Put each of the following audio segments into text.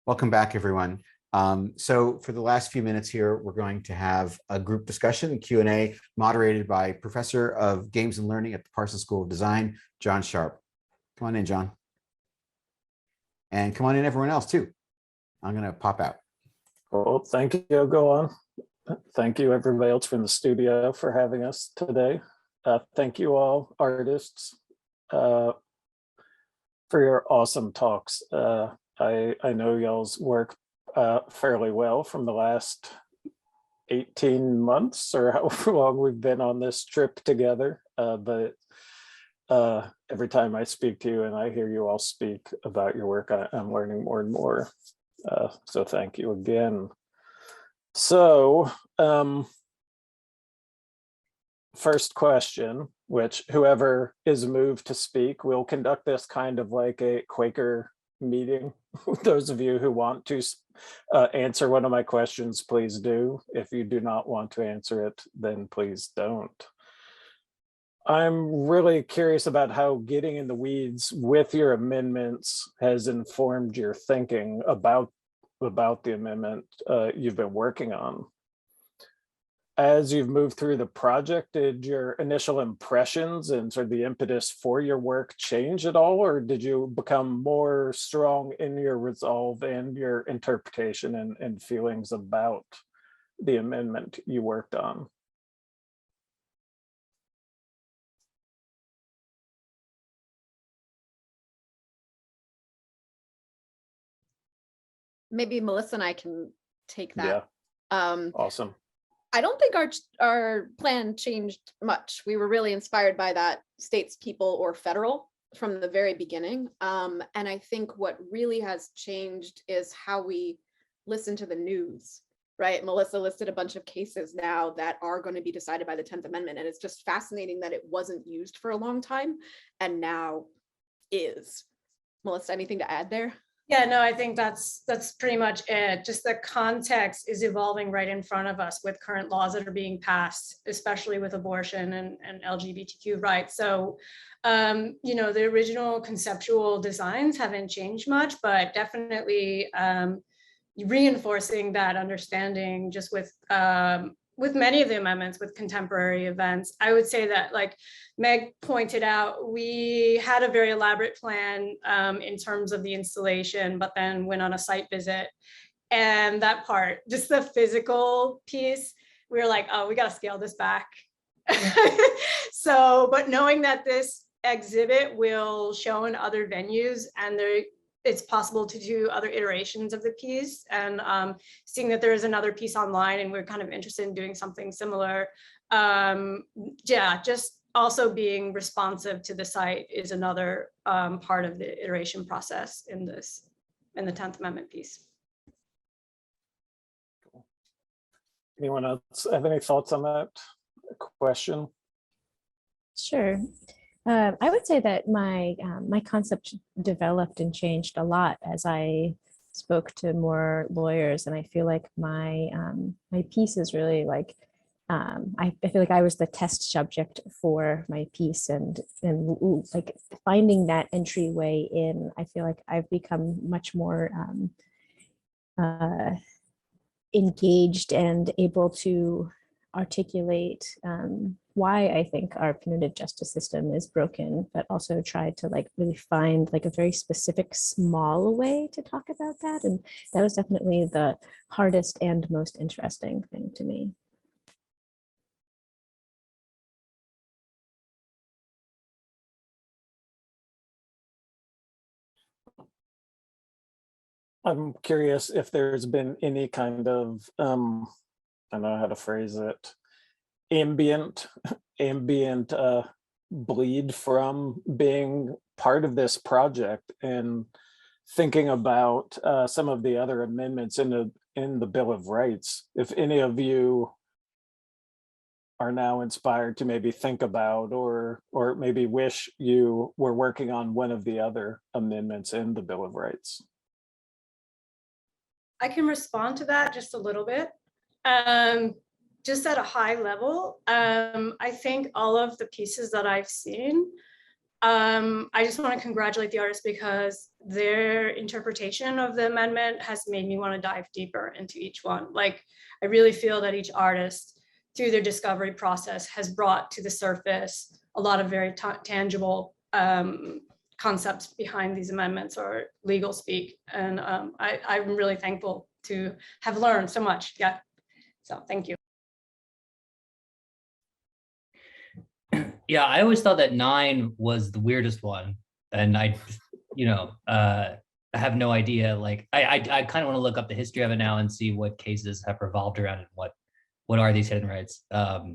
Welcome back, everyone. So for the last few minutes here, we're going to have a group discussion, Q&A, moderated by Professor of Games and Learning at the Parsons School of Design, John Sharp. Come on in, John. And come on in, everyone else, too. I'm going to pop out. Well, thank you. Go on. Thank you, everybody else from the studio, for having us today. Thank you all, artists, for your awesome talks. I know y'all's work fairly well from the last 18 months or however long we've been on this trip together. But every time I speak to you and I hear you all speak about your work, I'm learning more and more. So thank you again. So first question, which whoever is moved to speak, we'll conduct this kind of like a Quaker meeting. Those of you who want to answer one of my questions, please do. If you do not want to answer it, then please don't. I'm really curious about how getting in the weeds with your amendments has informed your thinking about the amendment you've been working on. As you've moved through the project, did your initial impressions and sort of the impetus for your work change at all, or did you become more strong in your resolve and your interpretation and feelings about the amendment you worked on? Maybe Melissa and I can take that. Yeah. Awesome. I don't think our plan changed much. We were really inspired by that states, people, or federal from the very beginning. And I think what really has changed is how we listen to the news, right? Melissa listed a bunch of cases now that are going to be decided by the 10th Amendment. And it's just fascinating that it wasn't used for a long time and now is. Melissa, anything to add there? Yeah, no, I think that's pretty much it. Just the context is evolving right in front of us with current laws that are being passed, especially with abortion and LGBTQ rights. So, you know, the original conceptual designs haven't changed much, but definitely reinforcing that understanding just with many of the amendments with contemporary events. I would say that, like Meg pointed out, we had a very elaborate plan in terms of the installation, but then went on a site visit. And that part, just the physical piece, we were like, oh, we got to scale this back. So, but knowing that this exhibit will show in other venues and it's possible to do other iterations of the piece, and seeing that there is another piece online and we're kind of interested in doing something similar. Yeah, just also being responsive to the site is another part of the iteration process in the 10th Amendment piece. Cool. Anyone else have any thoughts on that question? Sure. I would say that my concept developed and changed a lot as I spoke to more lawyers, and I feel like my piece is really like I feel like I was the test subject for my piece, and like finding that entryway in. I feel like I've become much more engaged and able to articulate why I think our punitive justice system is broken, but also try to like really find like a very specific small way to talk about that. And that was definitely the hardest and most interesting thing to me. I'm curious if there's been any kind of, I don't know how to phrase it, ambient bleed from being part of this project and thinking about some of the other amendments in the Bill of Rights. If any of you are now inspired to maybe think about or maybe wish you were working on one of the other amendments in the Bill of Rights. I can respond to that just a little bit. Just at a high level, I think all of the pieces that I've seen I just want to congratulate the artists because their interpretation of the amendment has made me want to dive deeper into each one. Like, I really feel that each artist, through their discovery process, has brought to the surface a lot of very tangible concepts behind these amendments or legal speak. And I'm really thankful to have learned so much. Yeah. So thank you. Yeah, I always thought that 9 was the weirdest one. And I have no idea. Like, I kind of want to look up the history of it now and see what cases have revolved around it and what are these hidden rights. But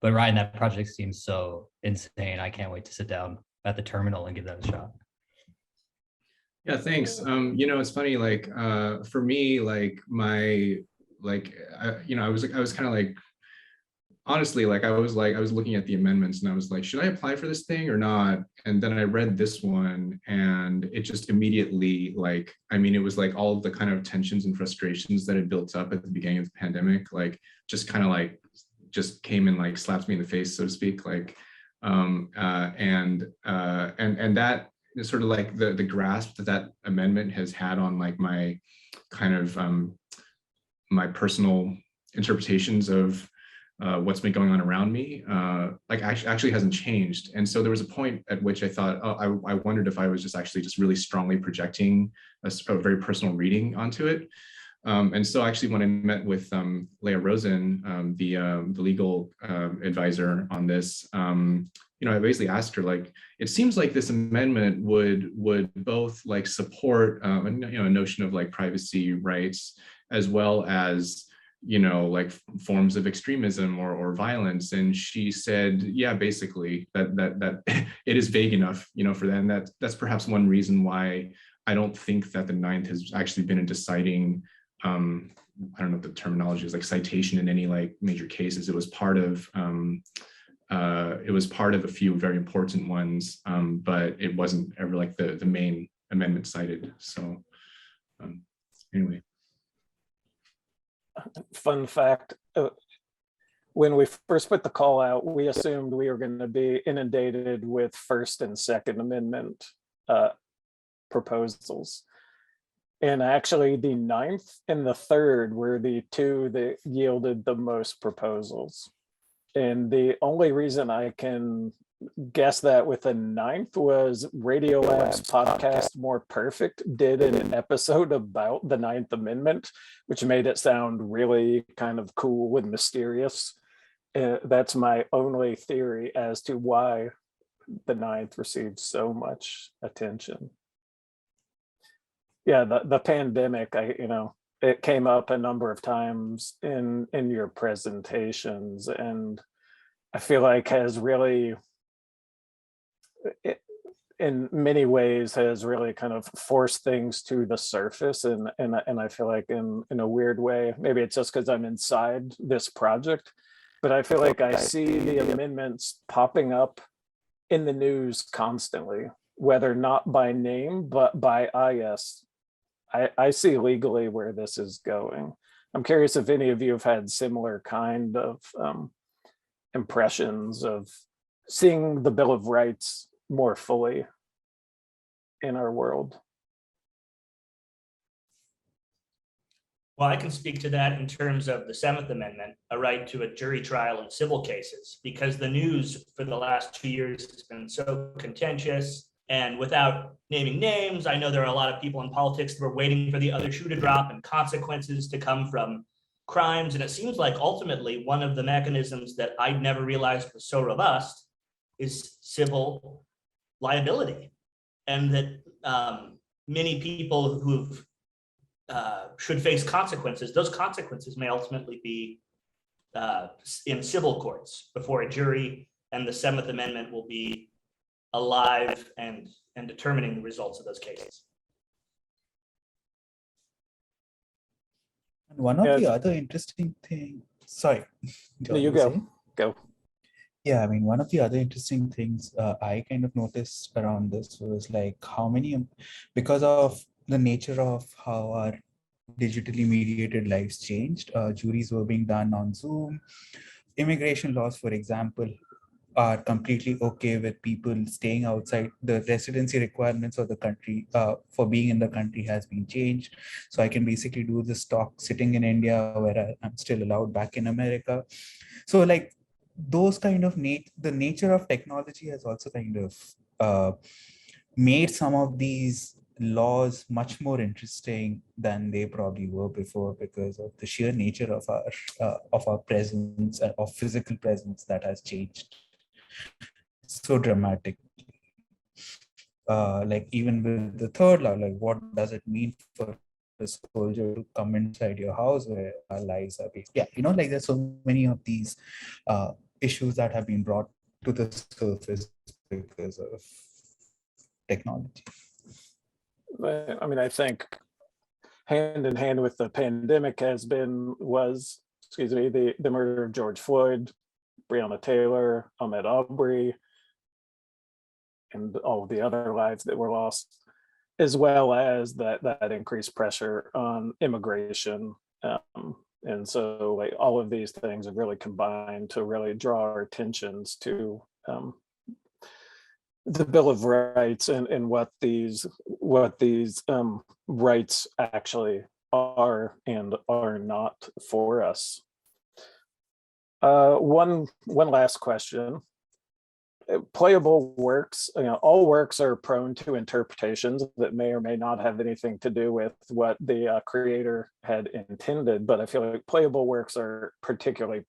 Ryan, that project seems so insane. I can't wait to sit down at the terminal and give that a shot. Yeah, thanks. It's funny, like, for me, like I was kind of like, honestly, like I was looking at the amendments and I was like, should I apply for this thing or not? And then I read this one and it just immediately, like, I mean, it was like all of the kind of tensions and frustrations that had built up at the beginning of the pandemic, like just kind of like just came and like slapped me in the face, so to speak. Like, and that is sort of like the grasp that amendment has had on like my kind of my personal interpretations of what's been going on around me, like actually hasn't changed. And so there was a point at which I thought, oh, I wondered if I was just really strongly projecting a very personal reading onto it. And so actually when I met with Leah Rosen, the legal advisor on this, I basically asked her, like, it seems like this amendment would both like support a notion of like privacy rights as well as like forms of extremism or violence. And she said, yeah, basically that it is vague enough, for them. That's perhaps one reason why I don't think that the 9th has actually been a deciding, I don't know if the terminology is like citation in any like major cases. It was part of a few very important ones, but it wasn't ever like the main amendment cited. So anyway. Fun fact, when we first put the call out, we assumed we were going to be inundated with First and Second Amendment proposals. And actually the 9th and the 3rd were the two that yielded the most proposals. And the only reason I can guess that with the 9th was Radiolab's podcast More Perfect did an episode about the 9th Amendment, which made it sound really kind of cool and mysterious. That's my only theory as to why the 9th received so much attention. Yeah, the pandemic, it came up a number of times in your presentations, and I feel like has really, in many ways, has really kind of forced things to the surface. And I feel like in a weird way, maybe it's just because I'm inside this project, but I feel like I see the amendments popping up in the news constantly, whether not by name, but by IS. I see legally where this is going. I'm curious if any of you have had similar kind of impressions of seeing the Bill of Rights more fully in our world. Well, I can speak to that in terms of the 7th Amendment, a right to a jury trial in civil cases, because the news for the last 2 years has been so contentious. And without naming names, I know there are a lot of people in politics that were waiting for the other shoe to drop and consequences to come from crimes. And it seems like ultimately one of the mechanisms that I'd never realized was so robust is civil liability. And that many people who've should face consequences, those consequences may ultimately be in civil courts before a jury, and the 7th Amendment will be alive and determining the results of those cases. And one of the other interesting things, sorry. You go. Yeah, I mean, one of the other interesting things I kind of noticed around this was like how many, because of the nature of how our digitally mediated lives changed, juries were being done on Zoom. Immigration laws, for example, are completely okay with people staying outside. The residency requirements of the country for being in the country has been changed. So I can basically do this talk sitting in India where I'm still allowed back in America. So like those kind of the nature of technology has also kind of made some of these laws much more interesting than they probably were before, because of the sheer nature of our presence, of physical presence that has changed so dramatically. Like even with the third law, like what does it mean for a soldier to come inside your house where our lives are based? Yeah, like there's so many of these issues that have been brought to the surface because of technology. I mean, I think hand in hand with the pandemic was the murder of George Floyd, Breonna Taylor, Ahmaud Arbery, and all of the other lives that were lost, as well as that increased pressure on immigration. And so like all of these things have really combined to really draw our attentions to the Bill of Rights and what these rights actually are and are not for us. One last question. Playable works, all works are prone to interpretations that may or may not have anything to do with what the creator had intended, but I feel like playable works are particularly